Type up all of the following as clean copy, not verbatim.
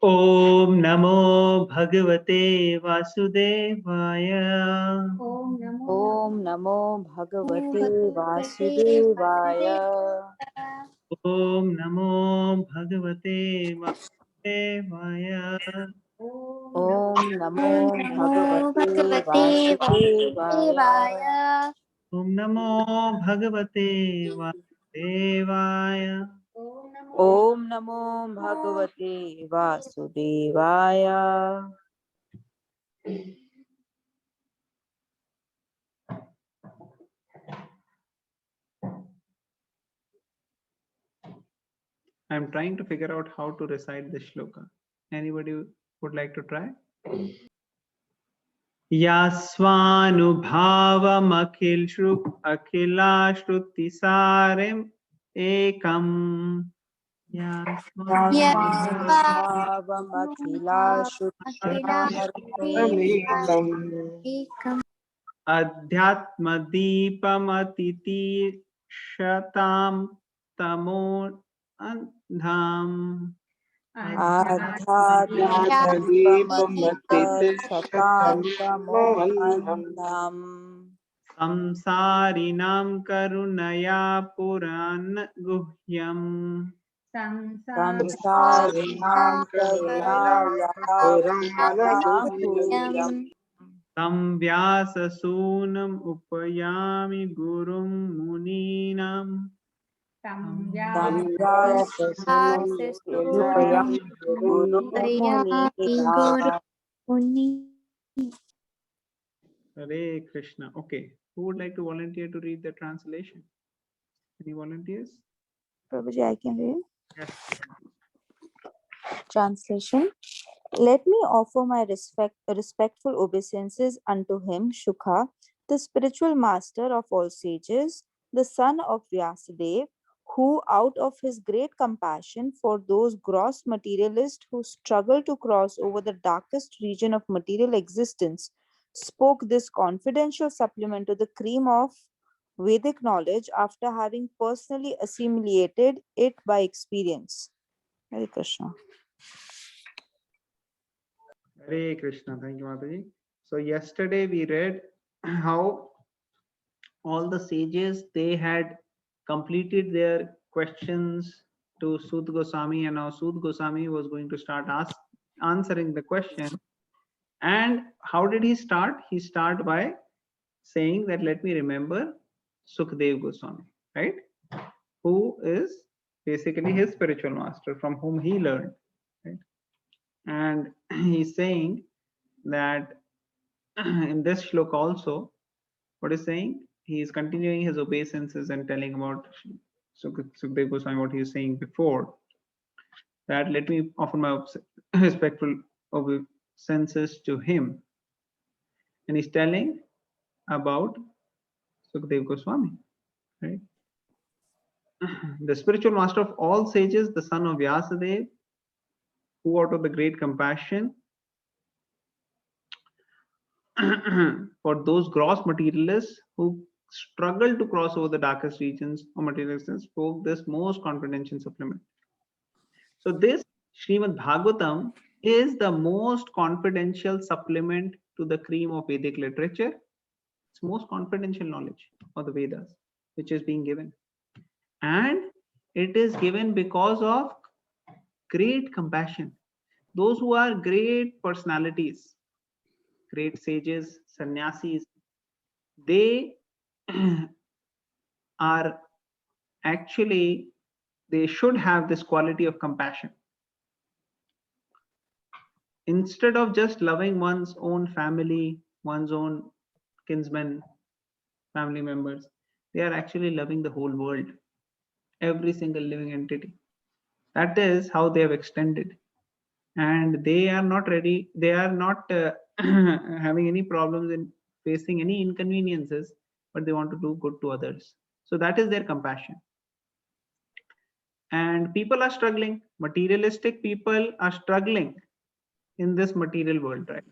ओम नमो भगवते वासुदेवाय। ओम नमो भगवते वासुदेवाय। ओम नमो भगवते वासुदेवाय। ओम नमो भगवते वासुदेवाय। ओम नमो भगवते वासुदेवाय। ओम नमो भगवते वासुदेवाय। I am trying to figure out how to recite this shloka. Anybody would like to try? यास्वानुभावमखिलाश्रुतिसारम् एकम् अध्यात्मदीपमतितीर्षतां तमो अन्धाम् आध्यात्मदीपमतितीर्षतां संसारिणां करुणया पुरान् गुह्यम् संसारिणां करुणाया पुराणगुह्यम् तं व्याससूनुम् उपयामि गुरुं मुनीनाम् Hare Krishna. Okay, who would like to volunteer to read the translation? Any volunteers? Prabhuji, I can read. Yes. Translation. Let me offer my respectful obeisances unto him, Shukha, the spiritual master of all sages, the son of Vyasadeva, who, out of his great compassion for those gross materialists who struggle to cross over the darkest region of material existence, spoke this confidential supplement to the cream of Vedic knowledge after having personally assimilated it by experience. Hare Krishna. Hare Krishna. Thank you, Mataji. So yesterday we read how all the sages, they had completed their questions to Sud Goswami, and now Sud Goswami was going to start answering the question. And how did he start? He started by saying that let me remember Sukdev Goswami, right? Who is basically his spiritual master from whom he learned, right? And he's saying that in this shloka also, what is saying? He is continuing his obeisances and telling about Sukdev Goswami, what he is saying before. That let me offer my respectful obeisances to him. And he's telling about Sukdev Goswami, right? The spiritual master of all sages, the son of Vyasadeva, who out of the great compassion for those gross materialists who struggle to cross over the darkest regions of material existence, spoke this most confidential supplement. So this Srimad Bhagavatam is the most confidential supplement to the cream of Vedic literature. It's most confidential knowledge of the Vedas, which is being given. And it is given because of great compassion. Those who are great personalities, great sages, sannyasis, they are actually, they should have this quality of compassion. Instead of just loving one's own family, one's own kinsmen, family members, they are actually loving the whole world, every single living entity. That is how they have extended. And they are not ready, they are not having any problems in facing any inconveniences, but they want to do good to others. So that is their compassion. And people are struggling, materialistic people are struggling in this material world, right?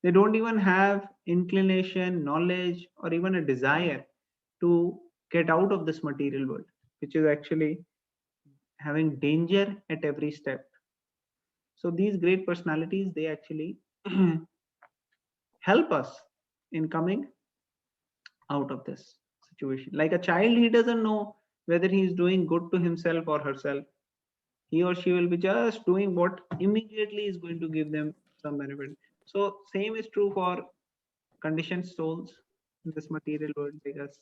They don't even have inclination, knowledge, or even a desire to get out of this material world, which is actually having danger at every step. So these great personalities, they actually help us in coming out of this situation. Like a child, he doesn't know whether he is doing good to himself or herself. He or she will be just doing what immediately is going to give them some benefit. So same is true for conditioned souls in this material world like us.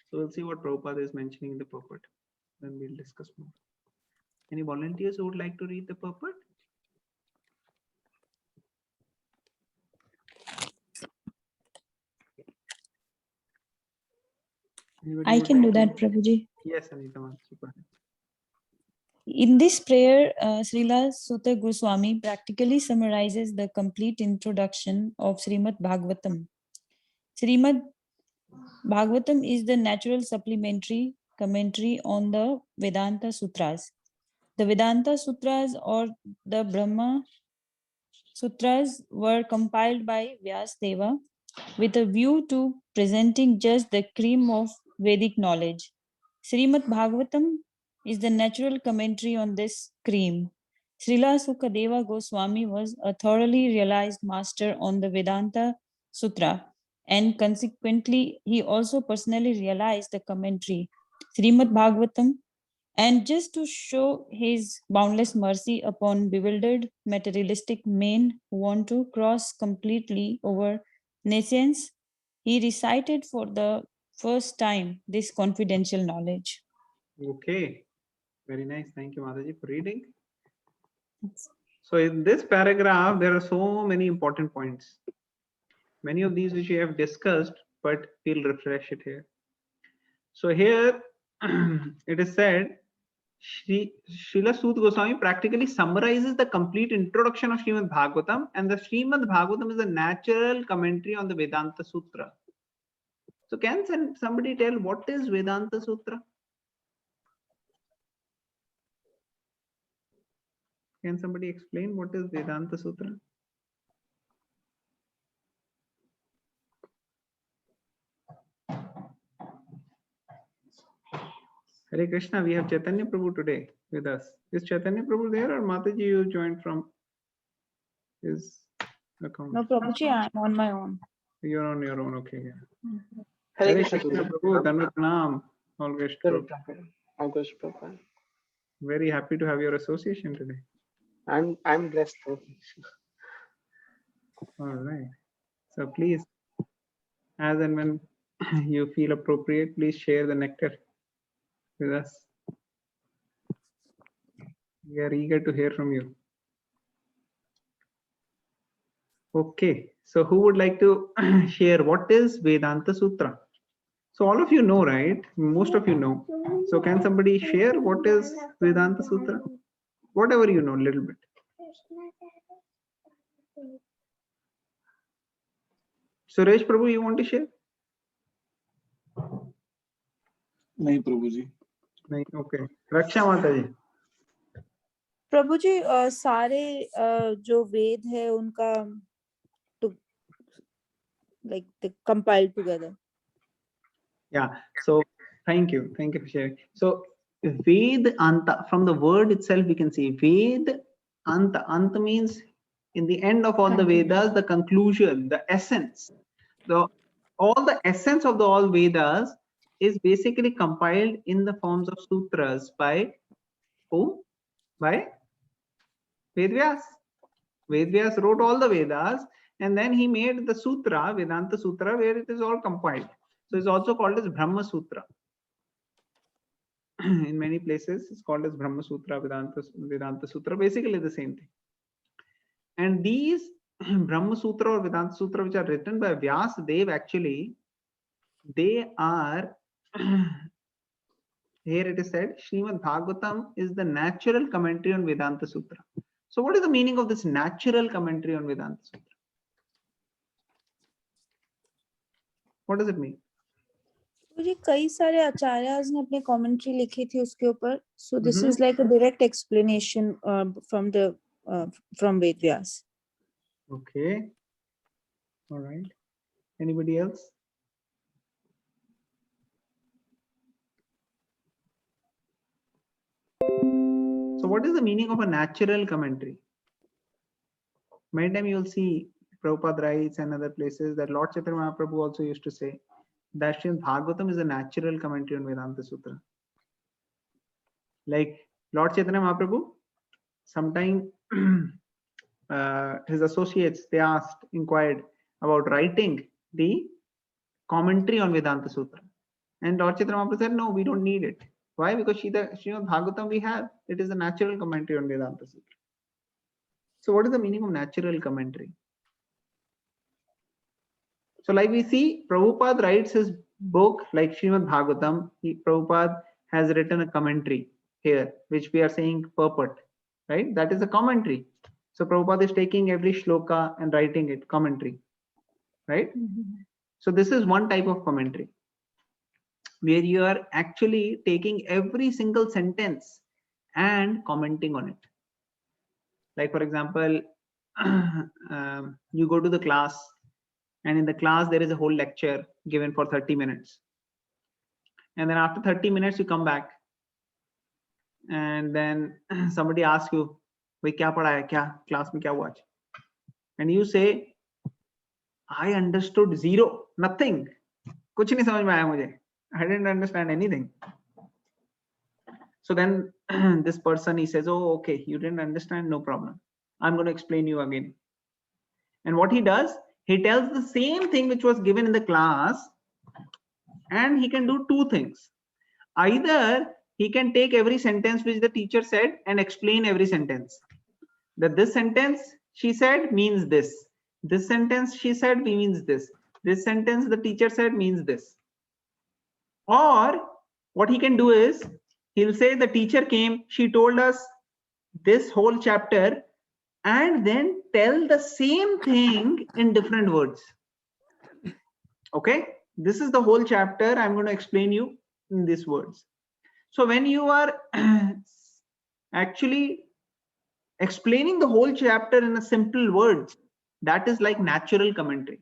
So we'll see what Prabhupada is mentioning in the purport. Then we'll discuss more. Any volunteers who would like to read the purport? Anybody I would can like do to? that, Prabhuji. Yes, Anita Mansi, go ahead. In this prayer, Srila Sutta Goswami practically summarizes the complete introduction of Srimad Bhagavatam. Srimad Bhagavatam is the natural supplementary commentary on the Vedanta Sutras. The Vedanta Sutras or the Brahma Sutras were compiled by Vyasadeva with a view to presenting just the cream of Vedic knowledge. Srimad Bhagavatam is the natural commentary on this cream. Srila Sukadeva Goswami was a thoroughly realized master on the Vedanta Sutra, and consequently, he also personally realized the commentary. Srimad Bhagavatam, and just to show his boundless mercy upon bewildered materialistic men who want to cross completely over nescience, he recited for the first time this confidential knowledge. Okay, very nice. Thank you, Mataji, for reading. So in this paragraph, there are so many important points. Many of these which we have discussed, but we'll refresh it here. So here it is said, Srila Sut Goswami practically summarizes the complete introduction of Srimad Bhagavatam, and the Srimad Bhagavatam is a natural commentary on the Vedanta Sutra. So can somebody tell what is Vedanta Sutra? Can somebody explain what is Vedanta Sutra? Hare Krishna, we have Chaitanya Prabhu today with us. Is Chaitanya Prabhu there, or Mataji you joined from his account? No, Prabhuji, I'm on my own. You're on your own, okay. Yeah. Hare Hare Krishna, Krishna Guru. Prabhu, Dhanvat Pranam. All Krishna Prabhu. Prabhu. Prabhu. Very happy to have your association today. I'm blessed. All right. So please, as and when you feel appropriate, please share the nectar with us. We are eager to hear from you. Okay, so who would like to share what is Vedanta Sutra? So all of you know, right? Most of you know. So can somebody share what is Vedanta Sutra? Whatever you know, a little bit. Suresh Prabhu, you want to share? नहीं प्रभु जी. नहीं, okay. Raksha Mataji. प्रभु जी सारे जो वेद है उनका like they compiled together. Yeah, so thank you for sharing. So Ved Anta, from the word itself we can see Ved Anta. Anta means in the end of all the Vedas, the conclusion, the essence. All the essence of the all Vedas is basically compiled in the forms of sutras by who? By Vedvyas. Vedvyas wrote all the Vedas, and then he made the sutra, Vedanta Sutra, where it is all compiled. So it's also called as Brahma Sutra. In many places, it's called as Brahma Sutra, Vedanta Sutra, basically the same thing. And these Brahma Sutra or Vedanta Sutra, which are written by Vyasadeva, actually, they are, here it is said, Srimad Bhagavatam is the natural commentary on Vedanta Sutra. So what is the meaning of this natural commentary on Vedanta Sutra? What does it mean? मुझे कई सारे आचार्यज ने अपने commentary लिखी थी उसके ऊपर. So this is like a direct explanation from Ved Vyas. Okay. All right. Anybody else? So what is the meaning of a natural commentary? Many times you'll see Prabhupada writes and other places that Lord Chaitanya Mahaprabhu also used to say that Srimad Bhagavatam is a natural commentary on Vedanta Sutra. Like Lord Chaitanya Mahaprabhu, sometime his associates, they inquired about writing the commentary on Vedanta Sutra. And Lord Chaitanya Mahaprabhu said, no, we don't need it. Why? Because Srimad Bhagavatam we have, it is a natural commentary on Vedanta Sutra. So what is the meaning of natural commentary? So like we see, Prabhupada writes his book like Srimad Bhagavatam. Prabhupada has written a commentary here, which we are saying purport, right? That is a commentary. So Prabhupada is taking every shloka and writing it, commentary, right? So this is one type of commentary where you are actually taking every single sentence and commenting on it. Like for example, you go to the class, and in the class there is a whole lecture given for 30 minutes. And then after 30 minutes you come back, and then somebody asks you, "Bhai, kya padha hai? Kya class mein kya hua aaj?" And you say, "I understood zero, nothing. Kuch nahi samajh mein aaya mujhe. I didn't understand anything." So then this person, he says, "Oh, okay, you didn't understand, no problem. I'm going to explain you again." And what he does, he tells the same thing which was given in the class, and he can do two things. Either he can take every sentence which the teacher said and explain every sentence. That this sentence she said means this. This sentence she said means this. This sentence the teacher said means this. Or what he can do is, he'll say the teacher came, she told us this whole chapter, and then tell the same thing in different words. Okay, this is the whole chapter, I'm going to explain you in these words. So when you are actually explaining the whole chapter in a simple words, that is like natural commentary.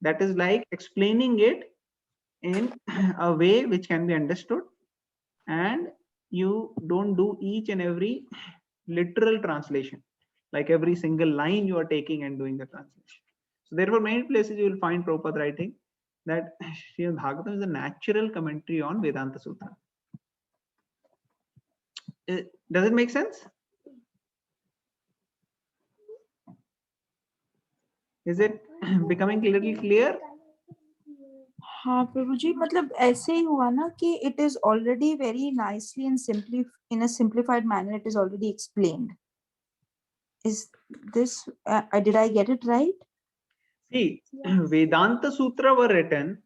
That is like explaining it in a way which can be understood, and you don't do each and every literal translation, like every single line you are taking and doing the translation. So therefore many places you will find Prabhupada writing that Srimad Bhagavatam is a natural commentary on Vedanta Sutra. Does it make sense? Is it becoming a little clear? हाँ प्रभु जी, मतलब ऐसे ही हुआ ना कि it is already very nicely and simply in a simplified manner it is already explained. Is this did I get it right? See, Vedanta Sutra were written,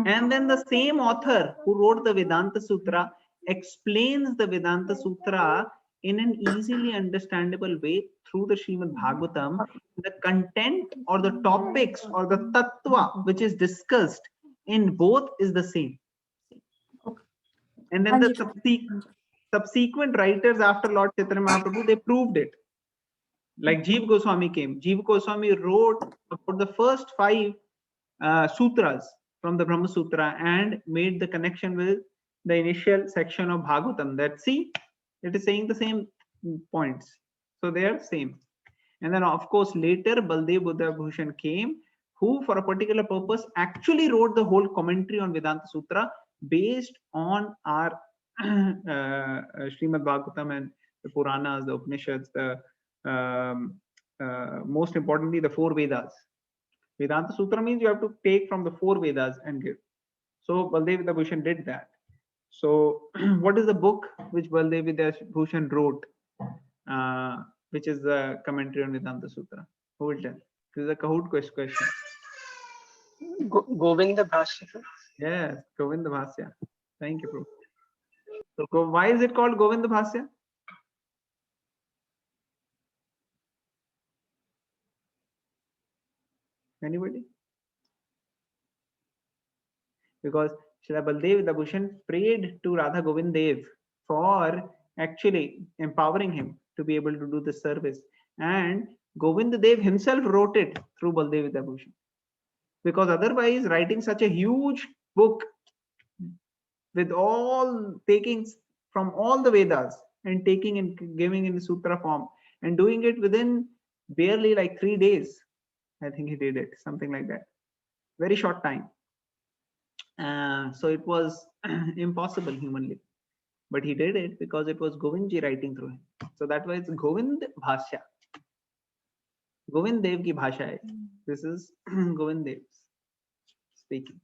and then the same author who wrote the Vedanta Sutra explains the Vedanta Sutra in an easily understandable way through the Srimad Bhagavatam. The content or the topics or the tattva which is discussed in both is the same. And then the subsequent writers after Lord Chaitanya Mahaprabhu, they proved it. Like Jeev Goswami came. Jeev Goswami wrote about the first 5 sutras from the Brahma Sutra and made the connection with the initial section of Bhagavatam. That see, it is saying the same points. So they are same. And then of course later Baldev Buddha Bhushan came, who for a particular purpose actually wrote the whole commentary on Vedanta Sutra based on our Srimad Bhagavatam and the Puranas, the Upanishads, the most importantly the 4 Vedas. Vedanta Sutra means you have to take from the 4 Vedas and give. So Baldev Bhushan did that. So what is the book which Baldev Bhushan wrote, which is the commentary on Vedanta Sutra? Who will tell? This is a Kahoot question. Govinda Bhashya. Yes, Govinda Bhasya. Thank you, bro. So why is it called Govinda Bhasya? Anybody? Because Srila Baldev Bhushan prayed to Radha Govind Dev for actually empowering him to be able to do the service. And Govind Dev himself wrote it through Baldev Bhushan. Because otherwise, writing such a huge book with all takings from all the Vedas, and taking and giving in the sutra form and doing it within barely like 3 days. I think he did it, something like that. Very short time. So it was impossible humanly. But he did it because it was Govindji writing through him. So that was Govind Bhashya. Govind Dev ki bhasha hai. This is Govind Dev speaking.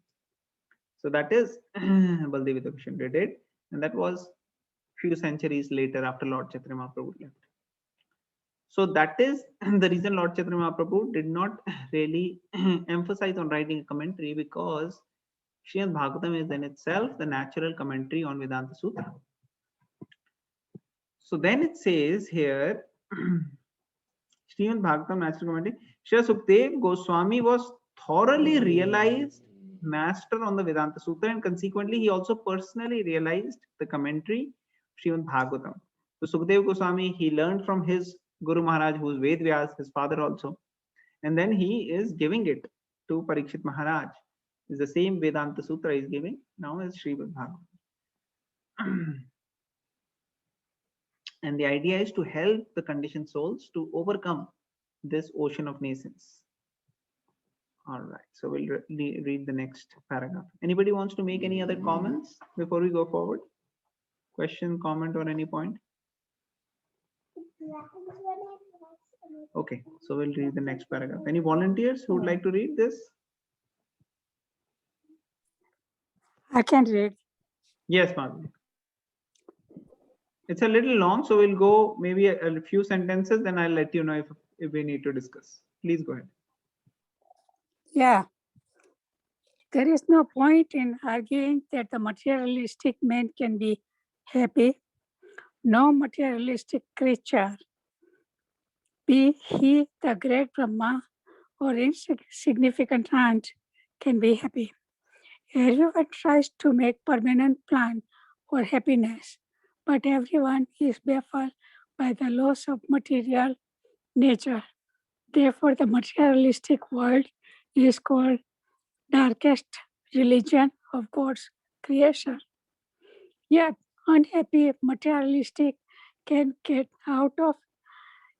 So that is Baldev Vidushhan did it, and that was few centuries later after Lord Chaitanya Mahaprabhu left. So that is the reason Lord Chaitanya Mahaprabhu did not really emphasize on writing a commentary, because Srimad Bhagavatam is in itself the natural commentary on Vedanta Sutra. So then it says here, Srimad Bhagavatam natural commentary, Sri Sukdev Goswami was thoroughly realized master on the Vedanta Sutra, and consequently he also personally realized the commentary Srimad Bhagavatam. So Sukdev Goswami, he learned from his Guru Maharaj, who is Ved Vyas, his father also, and then he is giving it to Parikshit Maharaj. It's the same Vedanta Sutra he is giving now as Srimad Bhagavatam. And the idea is to help the conditioned souls to overcome this ocean of nascence. All right, so we'll read the next paragraph. Anybody wants to make any other comments before we go forward? Question, comment, or any point? Okay, so we'll read the next paragraph. Any volunteers who would like to read this? I can read. Yes, Madhuri. It's a little long, so we'll go maybe a few sentences, then I'll let you know if we need to discuss. Please go ahead. Yeah. There is no point in arguing that the materialistic man can be happy. No materialistic creature, be he the great Brahma or insignificant ant, can be happy. Everyone tries to make permanent plan for happiness, but everyone is baffled by the laws of material nature. Therefore, the materialistic world is called darkest religion of God's creation. Yet, unhappy materialistic can get out of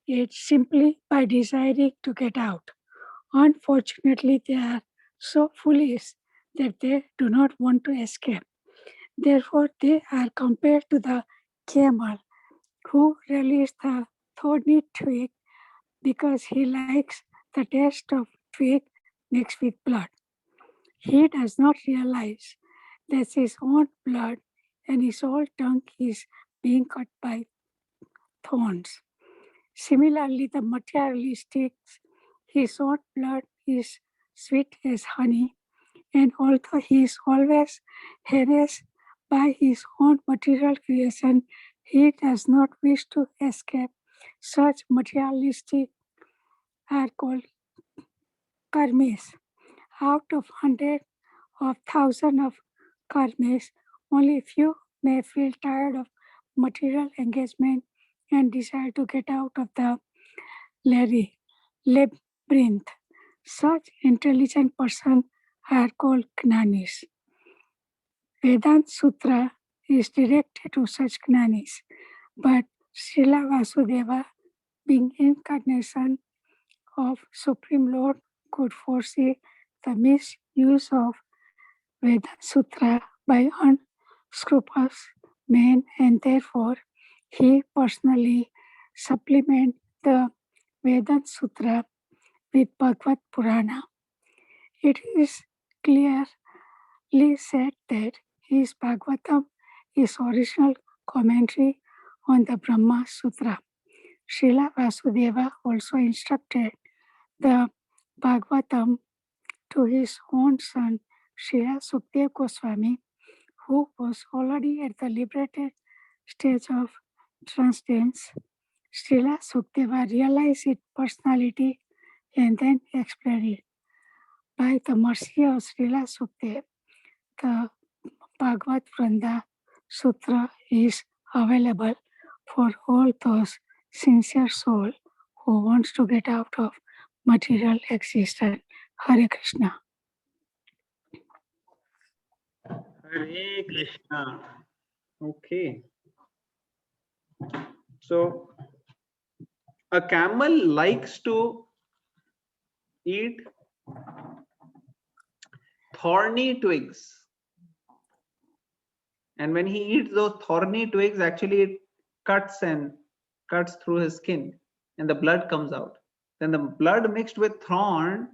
it simply by desiring to get out. Unfortunately, they are so foolish that they do not want to escape. Therefore, they are compared to the camel who released the thorny twig because he likes the taste of twig mixed with blood. He does not realize that his own blood and his whole tongue is being cut by thorns. Similarly, the materialistic, his own blood is sweet as honey, and although he is always harassed by his own material creation, he does not wish to escape. Such materialistic are called karmis. Out of hundreds of thousands of karmis, only few may feel tired of material engagement and desire to get out of the labyrinth. Such intelligent persons are called Gnanis. Vedanta Sutra is directed to such Gnanis, but Srila Vasudeva, being incarnation of Supreme Lord, could foresee the misuse of Vedanta Sutra by unscrupulous men, and therefore he personally supplemented the Vedanta Sutra with Bhagavad Purana. It is clearly said that his Bhagavatam is original commentary on the Brahma Sutra. Srila Vasudeva also instructed the Bhagavatam to his own son, Srila Sukdev Goswami, who was already at the liberated stage of transcendence. Srila Sukdeva realized its personality and then explained it. By the mercy of Srila Sukdev, the Bhagavad Vranda Sutra is available for all those sincere souls who wants to get out of material existence. Hare Krishna. Hare Krishna. Okay. So a camel likes to eat thorny twigs. And when he eats those thorny twigs, actually it cuts through his skin and the blood comes out. Then the blood mixed with thorn,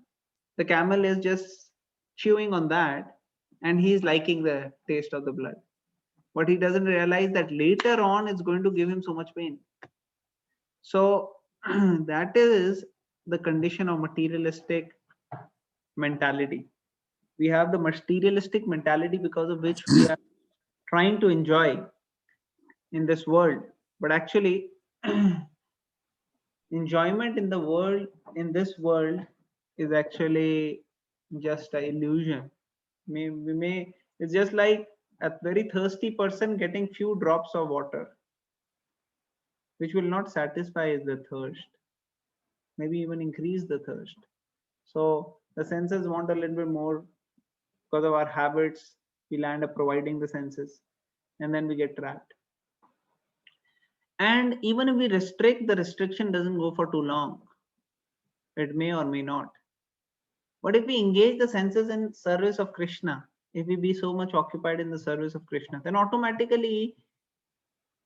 the camel is just chewing on that and he's liking the taste of the blood. But he doesn't realize that later on it's going to give him so much pain. So that is the condition of materialistic mentality. We have the materialistic mentality because of which we are trying to enjoy in this world, but actually enjoyment in the world, in this world, is actually just an illusion. It's just like a very thirsty person getting few drops of water, which will not satisfy the thirst, maybe even increase the thirst. So the senses want a little bit more. Because of our habits, we land up providing the senses and then we get trapped. And even if we restrict, the restriction doesn't go for too long. It may or may not. But if we engage the senses in service of Krishna, if we be so much occupied in the service of Krishna, then automatically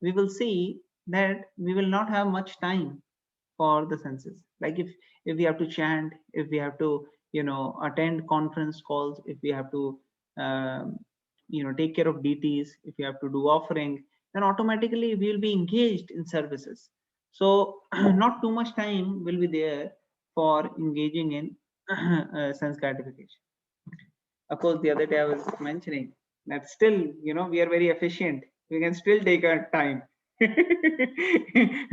we will see that we will not have much time for the senses. Like if we have to chant, if we have to attend conference calls, if we have to take care of deities, if we have to do offering, then automatically we will be engaged in services. So not too much time will be there for engaging in sense gratification. Of course, the other day I was mentioning that still, we are very efficient. We can still take our time. When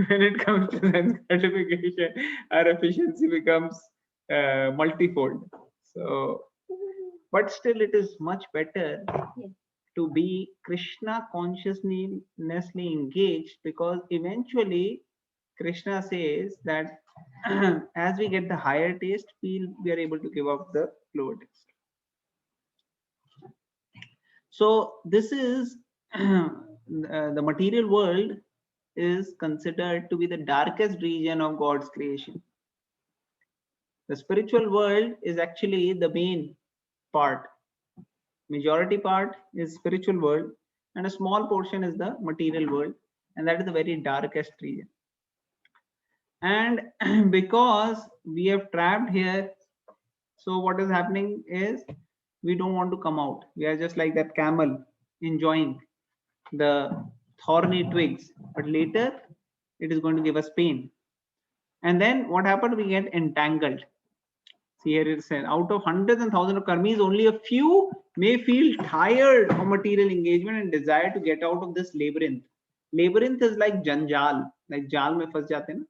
it comes to sense gratification, our efficiency becomes multifold. So, but still, it is much better to be Krishna consciously engaged, because eventually Krishna says that as we get the higher taste, we are able to give up the lower taste. So this is the material world is considered to be the darkest region of God's creation. The spiritual world is actually the main part. Majority part is spiritual world and a small portion is the material world, and that is the very darkest region. And because we have trapped here, so what is happening is we don't want to come out. We are just like that camel enjoying the thorny twigs, but later it is going to give us pain. And then what happened? We get entangled. See, here it says, out of hundreds and thousands of karmis, only a few may feel tired of material engagement and desire to get out of this labyrinth. Labyrinth is like janjal, like jal mein fas jate na.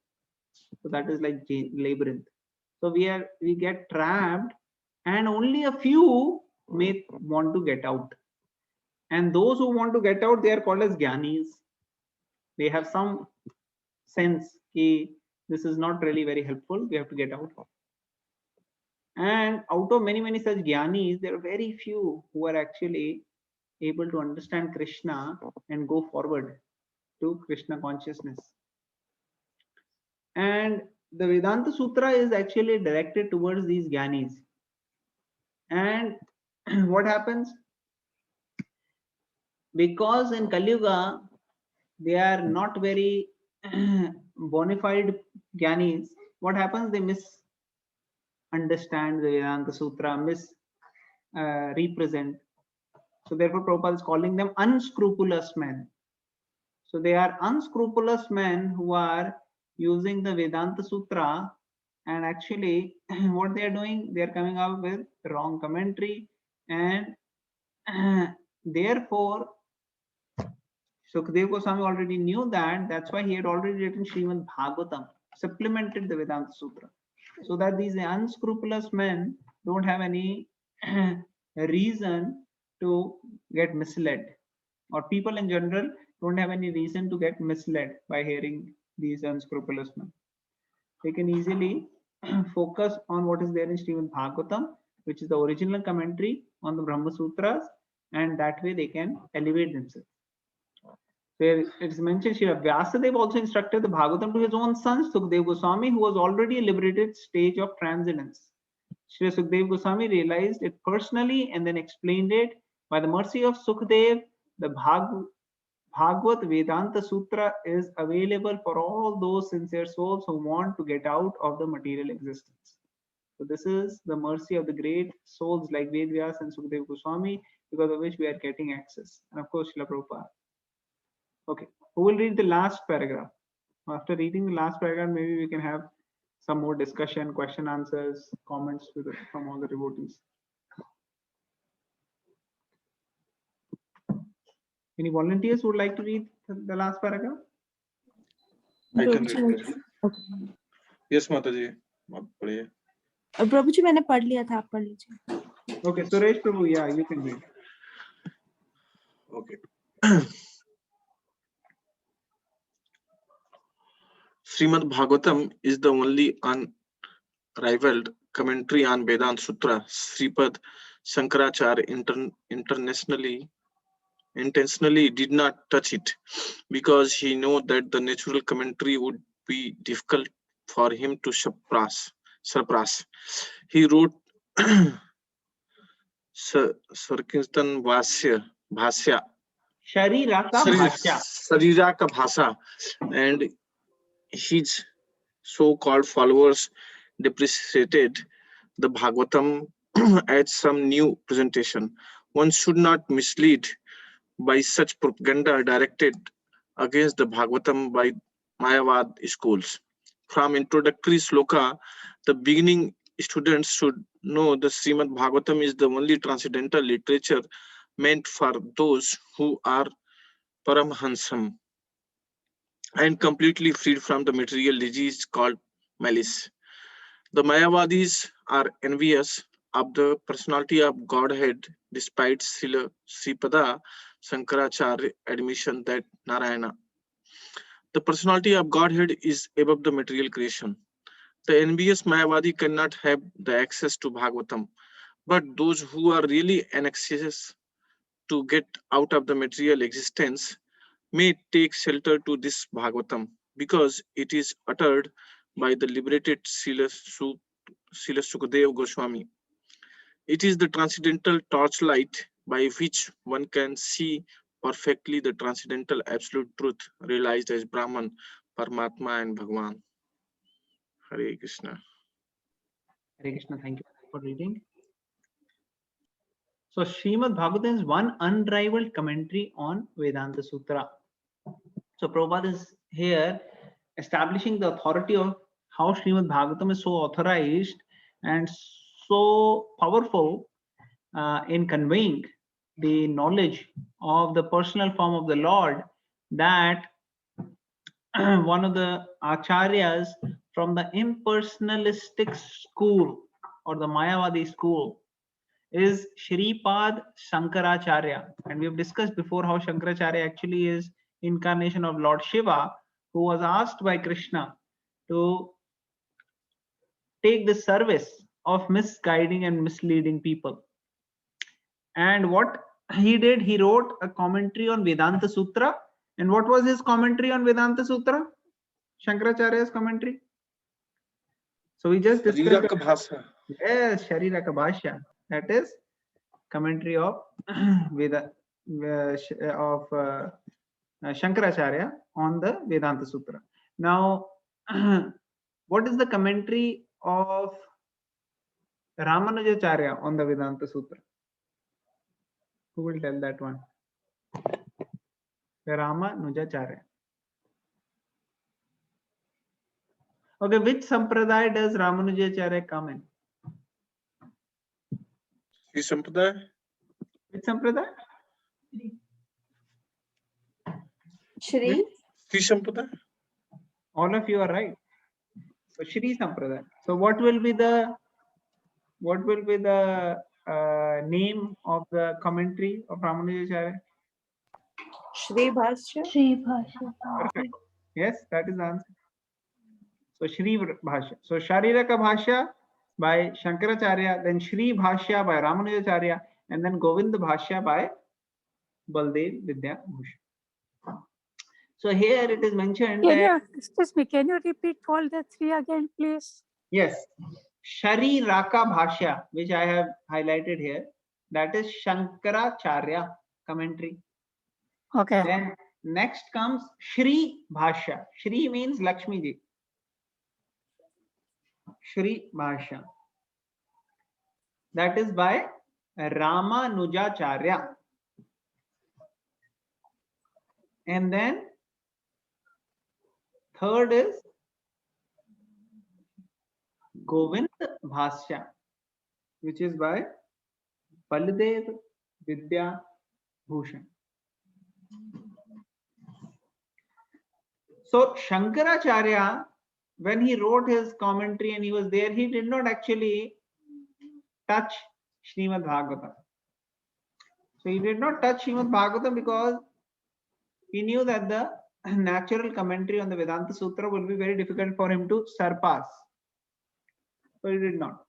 So that is like labyrinth. So we get trapped, and only a few may want to get out. And those who want to get out, they are called as jnanis. They have some sense that this is not really very helpful. We have to get out. And out of many such jnanis, there are very few who are actually able to understand Krishna and go forward to Krishna consciousness. And the Vedanta Sutra is actually directed towards these jnanis. And what happens? Because in Kali Yuga, they are not very bona fide jnanis. What happens? They misunderstand the Vedanta Sutra, represent. So therefore, Prabhupada is calling them unscrupulous men. So they are unscrupulous men who are using the Vedanta Sutra, and actually what they are doing, they are coming up with wrong commentary, and therefore Sukadeva Goswami already knew that. That's why he had already written Srimad Bhagavatam, supplemented the Vedanta Sutra, so that these unscrupulous men don't have any reason to get misled, or people in general don't have any reason to get misled by hearing these unscrupulous men. They can easily focus on what is there in Srimad Bhagavatam, which is the original commentary on the Brahma Sutras, and that way they can elevate themselves. where it's mentioned Srila Vyasadeva also instructed the Bhagavatam to his own son Sukdev Goswami, who was already a liberated stage of transcendence. Srila Sukdev Goswami realized it personally and then explained it. By the mercy of Sukdev, the Bhagavad Vedanta Sutra is available for all those sincere souls who want to get out of the material existence. So this is the mercy of the great souls like Ved Vyas and Sukdev Goswami, because of which we are getting access. And of course, Srila Prabhupada. Okay, who will read the last paragraph? After reading the last paragraph, maybe we can have some more discussion, question, answers, comments from all the devotees. Any volunteers who would like to read the last paragraph? I can Prabhu ji, read it. okay. Yes, Mataji. आप पढ़िए. प्रभु जी मैंने पढ़ लिया था, आप पढ़ लीजिए. Okay, Suresh Prabhu, yeah, you can read. Okay. Srimad Bhagavatam is the only unrivaled commentary on Vedanta Sutra. Sripad Shankaracharya intentionally did not touch it because he knew that the natural commentary would be difficult for him to surpass. He wrote Sarkirtan Bhashya, Sharira ka bhashya. Sarira ka Bhasha, and his so-called followers depreciated the Bhagavatam as some new presentation. One should not mislead by such propaganda directed against the Bhagavatam by Mayavad schools. From introductory sloka, the beginning students should know the Srimad Bhagavatam is the only transcendental literature meant for those who are Paramhansam and completely freed from the material disease called malice. The Mayavadis are envious of the personality of Godhead despite Sripada Shankaracharya admission that Narayana, the personality of Godhead, is above the material creation. The envious Mayavadi cannot have the access to Bhagavatam, but those who are really anxious to get out of the material existence may take shelter to this Bhagavatam because it is uttered by the liberated Srila Sukadeva Goswami. It is the transcendental torchlight by which one can see perfectly the transcendental absolute truth realized as Brahman, Paramatma and Bhagwan. Hare Krishna. Hare Krishna, thank you for reading. So Srimad Bhagavatam is one unrivaled commentary on Vedanta Sutra. So Prabhupada is here establishing the authority of how Srimad Bhagavatam is so authorized and so powerful in conveying the knowledge of the personal form of the Lord, that one of the acharyas from the impersonalistic school or the Mayavadi school is Shripad Shankaracharya. And we have discussed before how Shankaracharya actually is incarnation of Lord Shiva, who was asked by Krishna to take the service of misguiding and misleading people. And what he did, he wrote a commentary on Vedanta Sutra. And what was his commentary on Vedanta Sutra? Shankaracharya's commentary. So we just discussed. Yes, Sharira ka Bhashya. That is commentary of Shankaracharya on the Vedanta Sutra. Now, what is the commentary of Ramanujacharya on the Vedanta Sutra? Who will tell that one? Ramanujacharya. Okay, which sampradaya does Ramanujacharya come in? Sri Sampradaya? Which sampradaya? Shri? Sri Sampradaya? All of you are right. So Shri Sampradaya. So what will be the name of the commentary of Ramanujacharya? Shri Bhashya? Perfect. Yes, that is the answer. So Shri Bhashya. So Shariraka Bhashya by Shankaracharya, then Shri Bhashya by Ramanujacharya, and then Govinda Bhashya by Baldev Vidya Bhushan. So here it is mentioned Can that, you, excuse me, can you repeat all the three again, please? yes, Shari Raka Bhashya, which I have highlighted here, that is Shankaracharya commentary. Okay. Then next comes Shri Bhashya. Shri means Lakshmi Ji. Shri Bhashya. That is by Ramanujacharya. And then third is Govind Bhashya, which is by Baladev Vidya Bhushan. So Shankaracharya, when he wrote his commentary and he was there, he did not actually touch Srimad Bhagavatam. So he did not touch Srimad Bhagavatam because he knew that the natural commentary on the Vedanta Sutra will be very difficult for him to surpass. So he did not.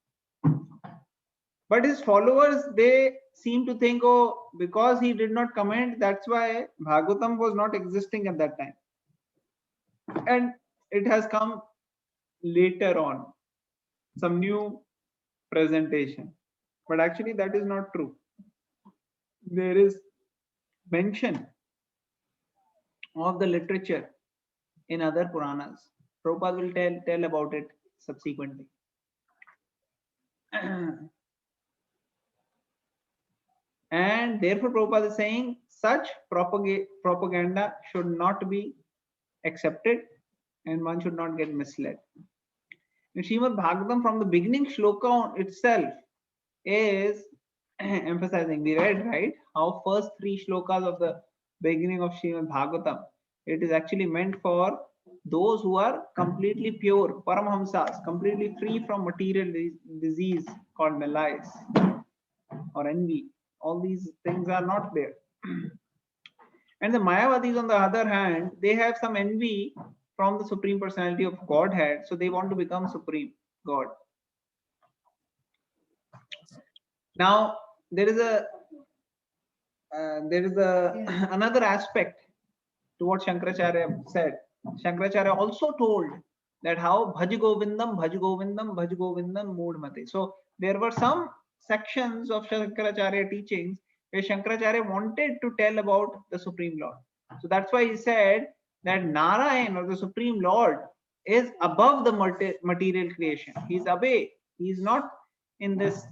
But his followers, they seem to think, oh, because he did not comment, that's why Bhagavatam was not existing at that time. And it has come later on, some new presentation. But actually that is not true. There is mention of the literature in other Puranas. Prabhupada will tell about it subsequently. And therefore Prabhupada is saying such propaganda should not be accepted and one should not get misled. In Srimad Bhagavatam, from the beginning shloka itself is emphasizing, we read, right, how first three shlokas of the beginning of Srimad Bhagavatam, it is actually meant for those who are completely pure, Paramhamsas, completely free from material disease called malice or envy. All these things are not there. And the Mayavadis, on the other hand, they have some envy from the Supreme Personality of Godhead, so they want to become Supreme God. Now there is another aspect to what Shankaracharya said. Shankaracharya also told that how Bhaj Govindam, Bhaj Govindam, Bhaj Govindam Moodmate. So there were some sections of Shankaracharya teachings where Shankaracharya wanted to tell about the Supreme Lord. So that's why he said that Narayan, or the Supreme Lord, is above the material creation. He's away. He's not in this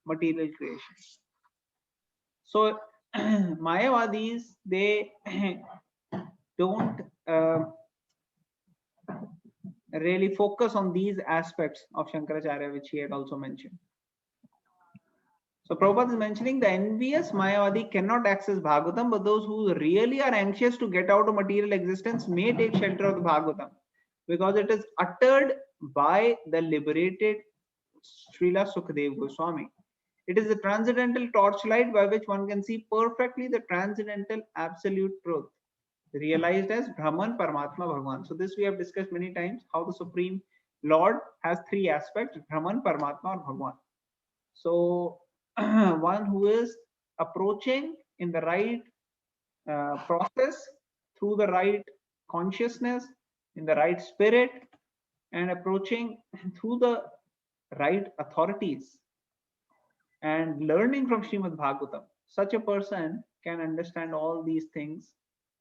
material creation. So Mayavadis, they don't really focus on these aspects of Shankaracharya, which he had also mentioned. So Prabhupada is mentioning the envious Mayavadi cannot access Bhagavatam, but those who really are anxious to get out of material existence may take shelter of the Bhagavatam, because it is uttered by the liberated Srila Sukadeva Goswami. It is the transcendental torchlight by which one can see perfectly the transcendental absolute truth, realized as Brahman, Paramatma, Bhagavan. So this we have discussed many times, how the Supreme Lord has three aspects: Brahman, Paramatma, or Bhagavan. So one who is approaching in the right process, through the right consciousness, in the right spirit, and approaching through the right authorities and learning from Srimad Bhagavatam, such a person can understand all these things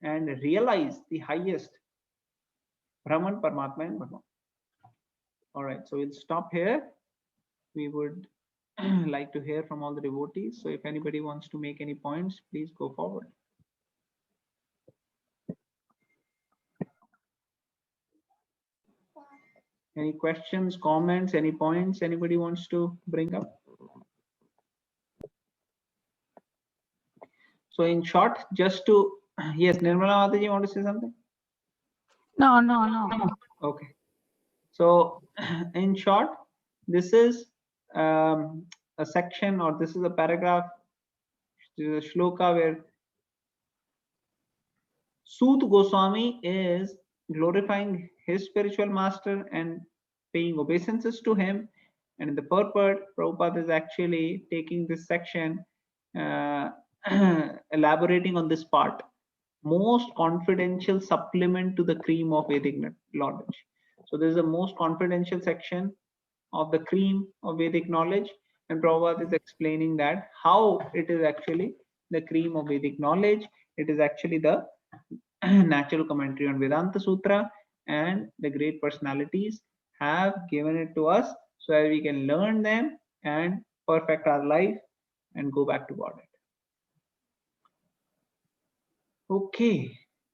and realize the highest Brahman, Paramatma, and Bhagavan. All right, so we'll stop here. We would like to hear from all the devotees. So if anybody wants to make any points, please go forward. Any questions, comments, any points anybody wants to bring up? So in short, just to, yes, Nirmala Mataji, you want to say something? No. Okay. So in short, this is a section, or this is a paragraph, this is a shloka where Sut Goswami is glorifying his spiritual master and paying obeisances to him. And in the purport, Prabhupada is actually taking this section, elaborating on this part, most confidential supplement to the cream of Vedic knowledge. So this is the most confidential section of the cream of Vedic knowledge, and Prabhupada is explaining that how it is actually the cream of Vedic knowledge. It is actually the natural commentary on Vedanta Sutra, and the great personalities have given it to us so that we can learn them and perfect our life and go back to Godhead. Okay,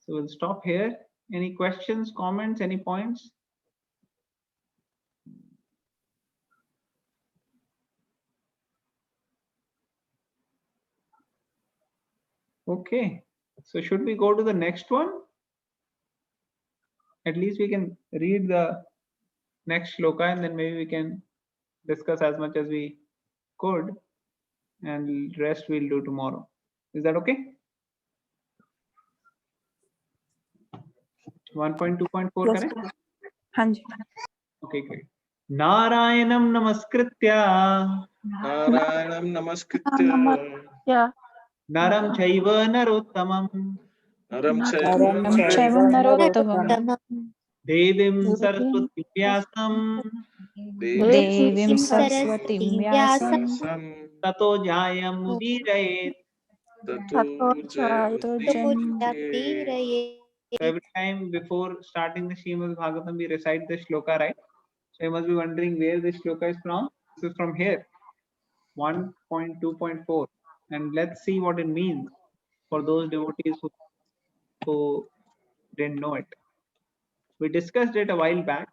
so we'll stop here. Any questions, comments, any points? Okay, so should we go to the next one? At least we can read the next shloka and then maybe we can discuss as much as we could, and rest we'll do tomorrow. Is that okay? 1.2.4 Yes, correct? Hanji. Okay, great. Narayanam namaskritya Narayanam namaskritya Yeah. naram chaiva narottamam naram Naram Naram chaiva narottavam devim saraswati vyasam devim saraswatim Saraswati vyasam sam tato jayam udirayet. tato tato jayati. Jayatiraye. So every time before starting the Srimad Bhagavatam, we recite the shloka, right? So you must be wondering where this shloka is from. This is from here, 1.2.4. And let's see what it means for those devotees who didn't know it. We discussed it a while back,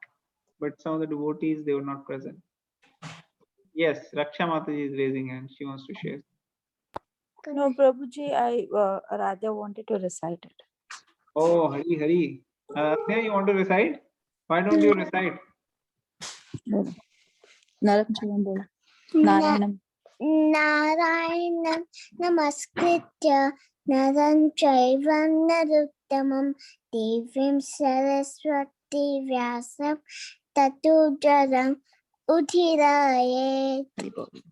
but some of the devotees, they were not present. Yes, Raksha Mataji is raising hand. She wants to share. No, Prabhuji, Radha wanted to recite it. Oh, Hari Hari. Aradhya, you want to recite? Why don't you recite? Naram chaiva bol Narayanam Narayanam namaskritya naram chaiva narottamam devim saraswati vyasam tato jaram udhiraye.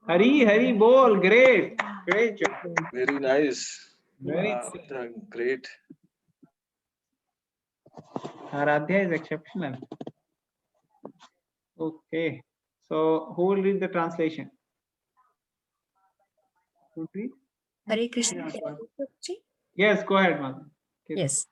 Hari Hari Bol. Great. Great job. Very nice. Very Great. Aradhya is exceptional. Okay. So who will read the translation? Who will read? Hare Krishna. Yes, go ahead, ma'am. Yes.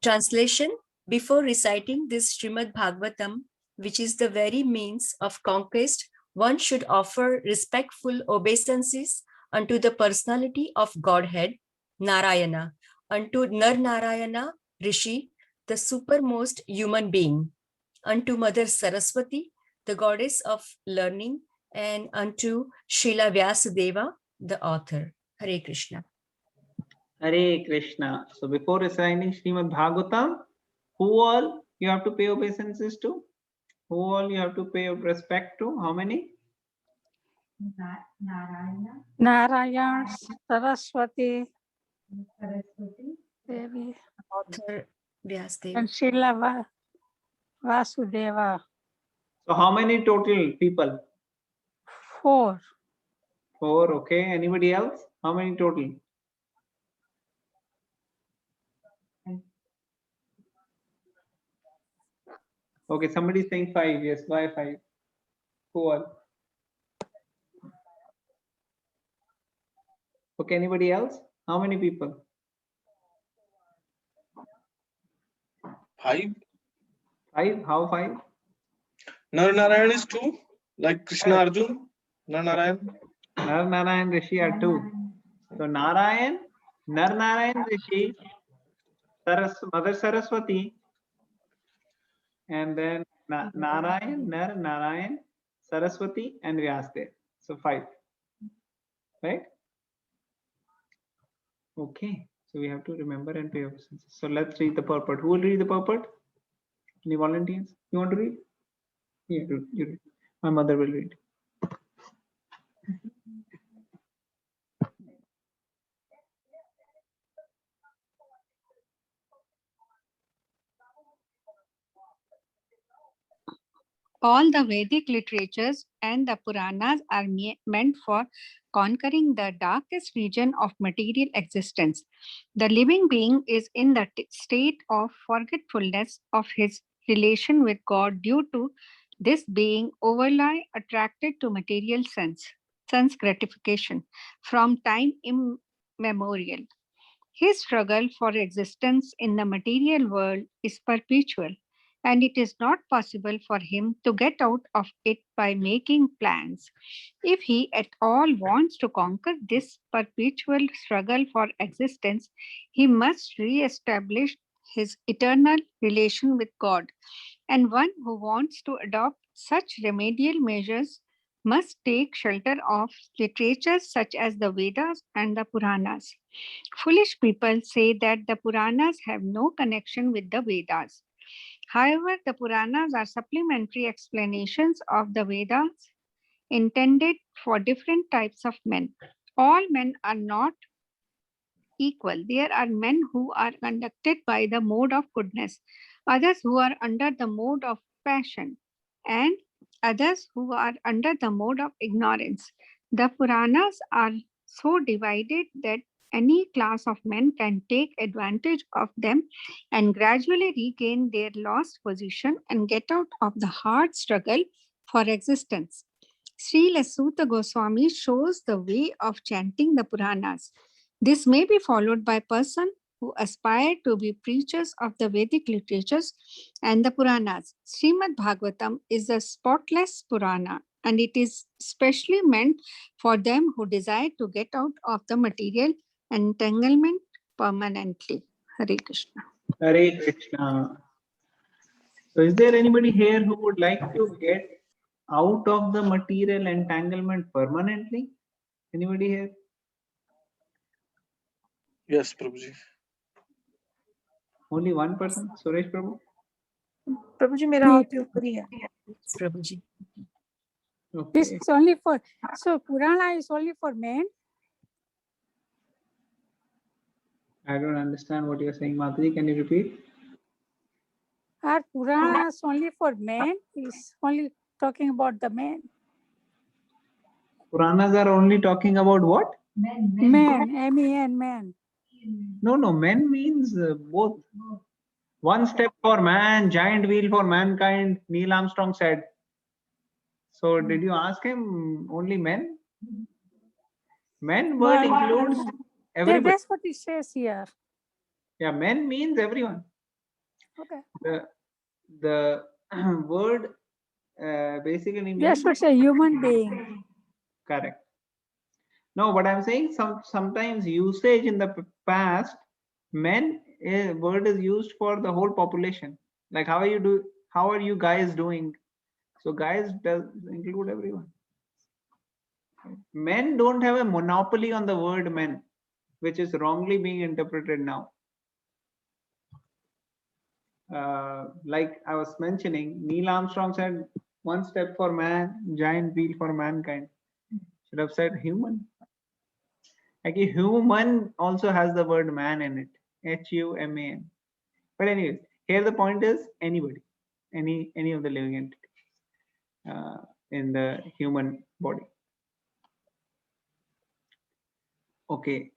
Translation. Before reciting this Srimad Bhagavatam, which is the very means of conquest, one should offer respectful obeisances unto the personality of Godhead, Narayana, unto Nar Narayana, Rishi, the supermost human being, unto Mother Saraswati, the goddess of learning, and unto Srila Vyasadeva, the author. Hare Krishna. Hare Krishna. So before reciting Srimad Bhagavatam, who all you have to pay obeisances to? Who all you have to pay respect to? How many? Narayan, Saraswati, Devi, Author Vyasadeva. and Srila Vasudeva. So how many total people? 4. 4. Okay. Anybody else? How many total? Okay, somebody is saying 5. Yes, why 5? Who all? Okay, anybody else? How many people? 5. 5? How 5? Nar Narayan is 2. Like Krishna Arjun. Nar Narayan. Nar Narayan Rishi are 2. So Narayan, Nar Narayan Rishi, Mother Saraswati, and then Narayan, Nar Narayan, Saraswati, and Vyasdev. So 5. Right? Okay. So we have to remember and pay obeisances. So let's read the purport. Who will read the purport? Any volunteers? You want to read? Yeah, you read. My mother will read. All the Vedic literatures and the Puranas are meant for conquering the darkest region of material existence. The living being is in the state of forgetfulness of his relation with God due to this being overly attracted to material sense gratification from time immemorial. His struggle for existence in the material world is perpetual, and it is not possible for him to get out of it by making plans. If he at all wants to conquer this perpetual struggle for existence, he must re-establish his eternal relation with God. And one who wants to adopt such remedial measures must take shelter of literatures such as the Vedas and the Puranas. Foolish people say that the Puranas have no connection with the Vedas. However, the Puranas are supplementary explanations of the Vedas intended for different types of men. All men are not equal. There are men who are conducted by the mode of goodness, others who are under the mode of passion, and others who are under the mode of ignorance. The Puranas are so divided that any class of men can take advantage of them and gradually regain their lost position and get out of the hard struggle for existence. Srila Suta Goswami shows the way of chanting the Puranas. This may be followed by persons who aspire to be preachers of the Vedic literatures and the Puranas. Srimad Bhagavatam is a spotless Purana, and it is specially meant for them who desire to get out of the material entanglement permanently. Hare Krishna. Hare Krishna. So is there anybody here who would like to get out of the material entanglement permanently? Anybody here? Yes, Prabhuji. Only one person? Suresh Prabhu? प्रभु जी मेरा हाथ ऊपर ही है Prabhuji. This Okay. is only for, so Purana is only for men. I don't understand what you're saying, Mataji. Can you repeat? Are Puranas only for men? Is only talking about the men. Puranas are only talking about what? Men, M-E-N, men. No, men means both. One step for man, giant wheel for mankind, Neil Armstrong said. So did you ask him only men? Men word includes everybody. That's what it says here. Yeah, men means everyone. Okay. The word basically means That's what's a human being. correct. No, but I'm saying sometimes usage in the past, men word is used for the whole population. Like how are you guys doing? So guys does include everyone. Men don't have a monopoly on the word men, which is wrongly being interpreted now. Like I was mentioning, Neil Armstrong said, one step for man, giant wheel for mankind. Should have said human. Actually, human also has the word man in it, H-U-M-A-N. But anyways, here the point is anybody, any of the living entities in the human body. Okay,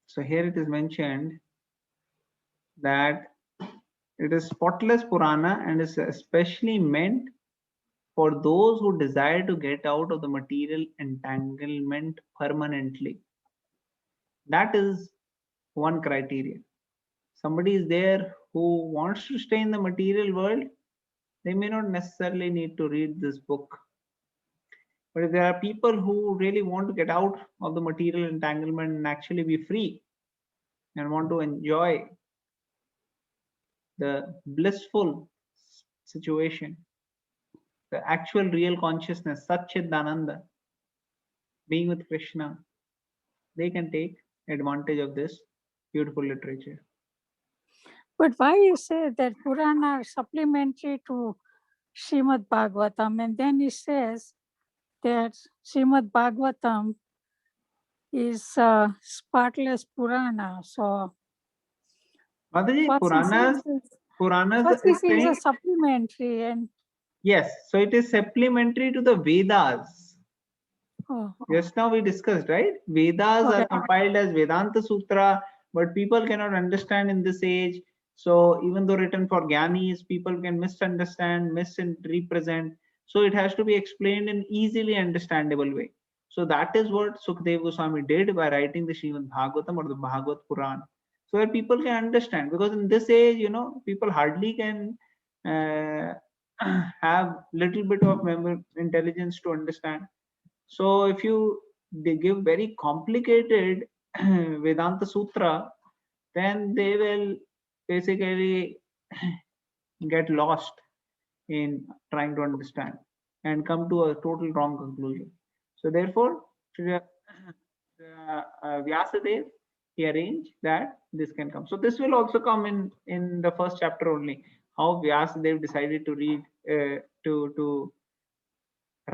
so here it is mentioned that it is spotless Purana and is especially meant for those who desire to get out of the material entanglement permanently. That is one criteria. Somebody is there who wants to stay in the material world, they may not necessarily need to read this book. But if there are people who really want to get out of the material entanglement and actually be free and want to enjoy the blissful situation, the actual real consciousness, Satchidananda, being with Krishna, they can take advantage of this beautiful literature. But why you say that Purana are supplementary to Srimad Bhagavatam, and then it says that Srimad Bhagavatam is spotless Purana. So Mataji, what Puranas is is saying, a supplementary, and Yes, so it is supplementary to the Vedas. Oh, Just now we discussed, right? Vedas are Okay. compiled as Vedanta Sutra, but people cannot understand in this age. So even though written for Gyanis, people can misunderstand, misrepresent. So it has to be explained in easily understandable way. So that is what Sukadeva Goswami did by writing the Srimad Bhagavatam or the Bhagavad Puran, so that people can understand. Because in this age, people hardly can have little bit of memory intelligence to understand. So if they give very complicated Vedanta Sutra, then they will basically get lost in trying to understand and come to a total wrong conclusion. So therefore, Vyasadeva, he arranged that this can come. So this will also come in the first chapter only. How Vyasadeva decided to read to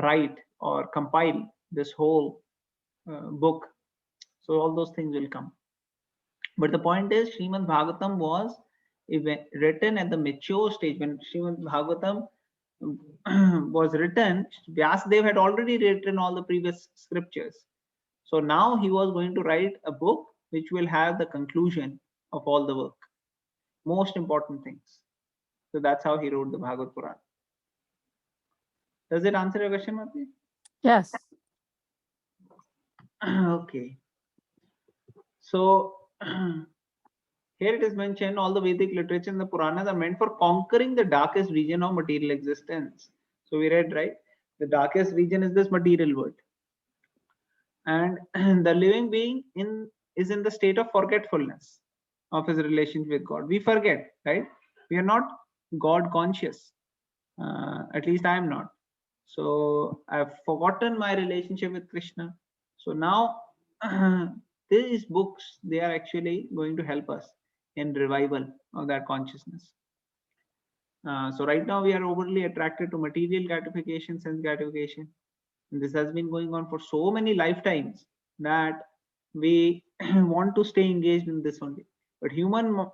write or compile this whole book. So all those things will come. But the point is, Srimad Bhagavatam was written at the mature stage. When Srimad Bhagavatam was written, Vyasadeva had already written all the previous scriptures. So now he was going to write a book which will have the conclusion of all the work, most important things. So that's how he wrote the Bhagavad Puran. Does it answer your question, Mati? yes. Okay. So here it is mentioned, all the Vedic literature and the Puranas are meant for conquering the darkest region of material existence. So we read, right? The darkest region is this material world. And the living being is in the state of forgetfulness of his relationship with God. We forget, right? We are not God conscious. At least I am not. So I've forgotten my relationship with Krishna. So now these books, they are actually going to help us in revival of that consciousness. So right now we are overly attracted to material gratification, sense gratification. And this has been going on for so many lifetimes that we want to stay engaged in this only. But human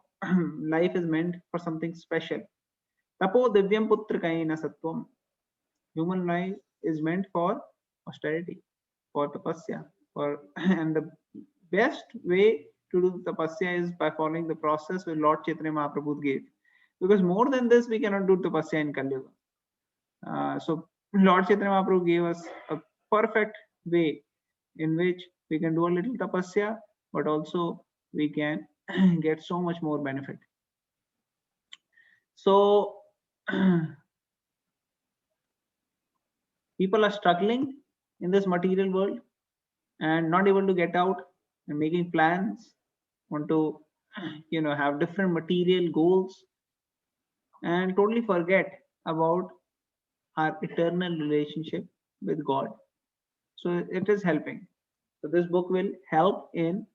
life is meant for something special. Tapo divyam putrakaina sattvam. Human life is meant for austerity, for tapasya, and the best way to do tapasya is by following the process which Lord Chaitanya Mahaprabhu gave. Because more than this, we cannot do tapasya in Kali Yuga. So Lord Chaitanya Mahaprabhu gave us a perfect way in which we can do a little tapasya, but also we can get so much more benefit. So people are struggling in this material world and not able to get out and making plans, want to have different material goals and totally forget about our eternal relationship with God. So it is helping. So this book will help in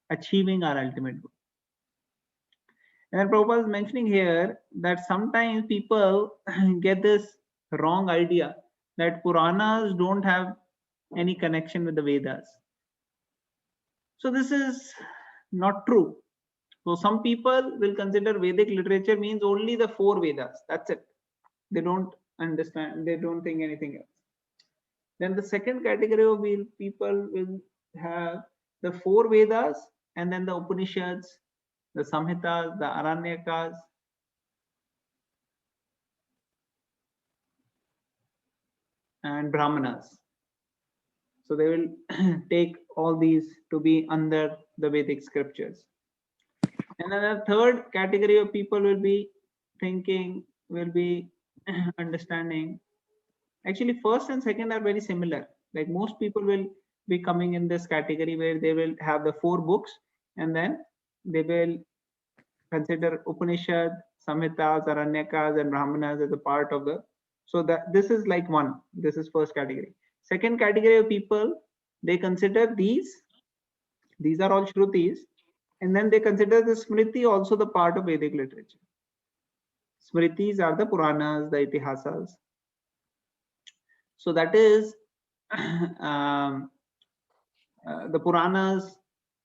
achieving our ultimate goal. And Prabhupada is mentioning here that sometimes people get this wrong idea that Puranas don't have any connection with the Vedas. So this is not true. So some people will consider Vedic literature means only the 4 Vedas. That's it. They don't understand, they don't think anything else. Then the second category of people will have the 4 Vedas and then the Upanishads, the Samhitas, the Aranyakas, and Brahmanas. So they will take all these to be under the Vedic scriptures. And then the third category of people will be thinking, will be understanding. Actually, first and second are very similar. Like most people will be coming in this category where they will have the 4 books and then they will consider Upanishad, Samhitas, Aranyakas, and Brahmanas as a part of the. So that this is like one. This is first category. Second category of people, they consider these are all Shrutis, and then they consider the Smriti also the part of Vedic literature. Smritis are the Puranas, the Itihasas. So that is the Puranas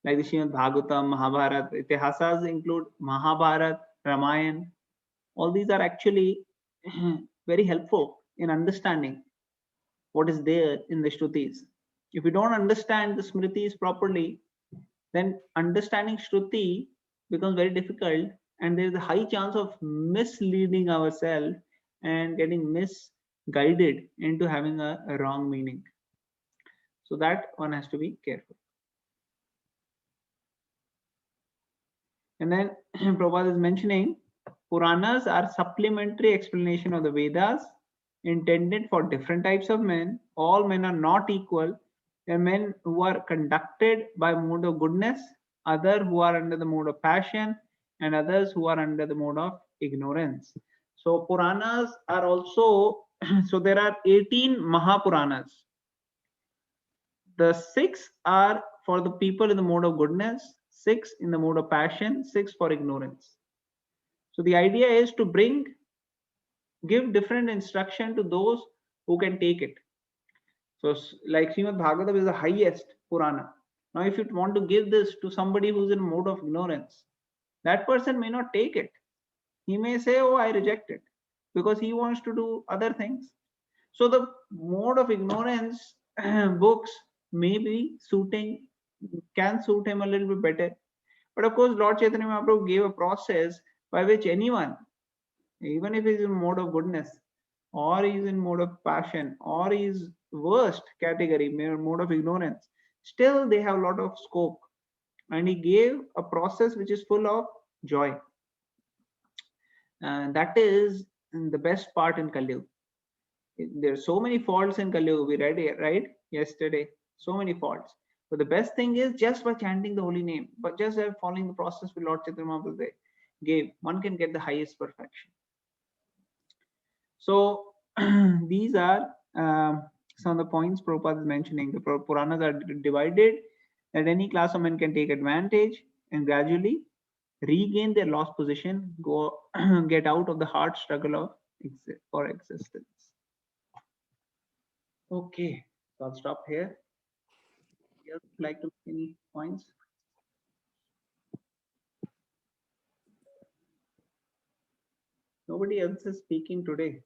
like the Srimad Bhagavatam, Mahabharata. Itihasas include Mahabharata, Ramayana. All these are actually very helpful in understanding what is there in the Shrutis. If we don't understand the Smritis properly, then understanding Shruti becomes very difficult, and there is a high chance of misleading ourselves and getting misguided into having a wrong meaning. So that one has to be careful. And then Prabhupada is mentioning Puranas are supplementary explanation of the Vedas intended for different types of men. All men are not equal. There are men who are conducted by mode of goodness, others who are under the mode of passion, and others who are under the mode of ignorance. So Puranas are also, so there are 18 Mahapuranas. The 6 are for the people in the mode of goodness, 6 in the mode of passion, 6 for ignorance. So the idea is to give different instruction to those who can take it. So like Srimad Bhagavatam is the highest Purana. Now if you want to give this to somebody who's in a mode of ignorance, that person may not take it. He may say, oh, I reject it, because he wants to do other things. So the mode of ignorance books may be can suit him a little bit better. But of course, Lord Chaitanya Mahaprabhu gave a process by which anyone, even if he's in mode of goodness, or he's in mode of passion, or he's worst category, mode of ignorance, still they have a lot of scope. And he gave a process which is full of joy. And that is the best part in Kali Yuga. There are so many faults in Kali Yuga. We read it, right? Yesterday, so many faults. But the best thing is just by chanting the holy name, but just by following the process which Lord Chaitanya Mahaprabhu gave, one can get the highest perfection. So these are some of the points Prabhupada is mentioning. The Puranas are divided that any class of men can take advantage and gradually regain their lost position, get out of the hard struggle for existence. Okay, so I'll stop here. You would like to make any points? Nobody else is speaking today.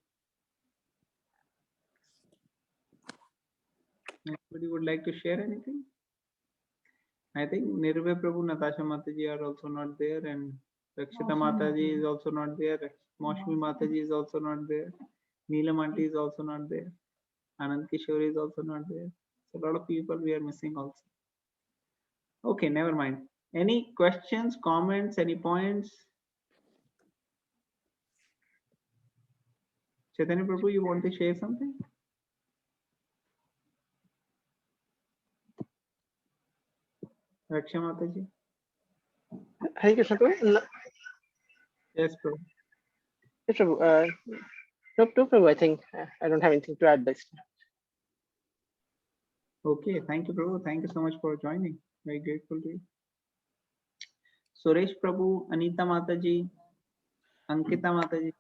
Anybody would like to share anything? I think Nirvay Prabhu, Natasha Mataji are also not there, and Rakshita Mataji is also not there. Moshmi Mataji is also not there. Neelam Aunty is also not there. Anand Kishore is also not there. So a lot of people we are missing also. Okay, never mind. Any questions, comments, any points? Chaitanya Prabhu, you want to share something? Raksha Mataji? Hare Krishna Prabhu. No, Yes, Prabhu. yes, Prabhu. No, Prabhu, I think I don't have anything to add this. Okay, thank you, Prabhu. Thank you so much for joining. Very grateful to you. Suresh Prabhu, Anita Mataji, Ankita Mataji.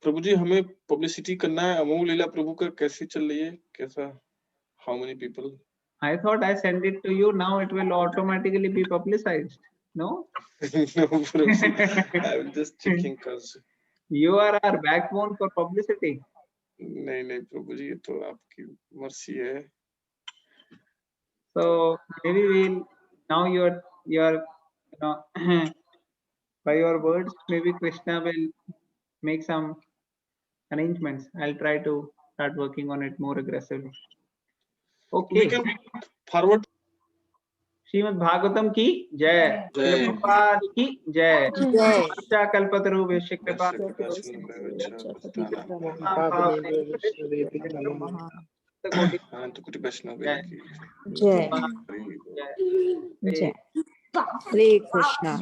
प्रभु जी हमें publicity करना है अमोघ लीला प्रभु का कैसे चल रही है कैसा how many people I thought I sent it to you. Now it will automatically be publicized. No? no Prabhu I was just checking cause You are our backbone for publicity. नहीं नहीं प्रभु जी ये तो आपकी मर्जी है So maybe we'll now your you know by your words maybe Krishna will make some arrangements. I'll try to start working on it more aggressively. we Okay. can forward Shrimad Bhagavatam की जय जय। प्रभुपाद की जय जय। कल्पतरु वैश्य कृपा कोटि वैष्णव की जय। जय। हरे कृष्णा।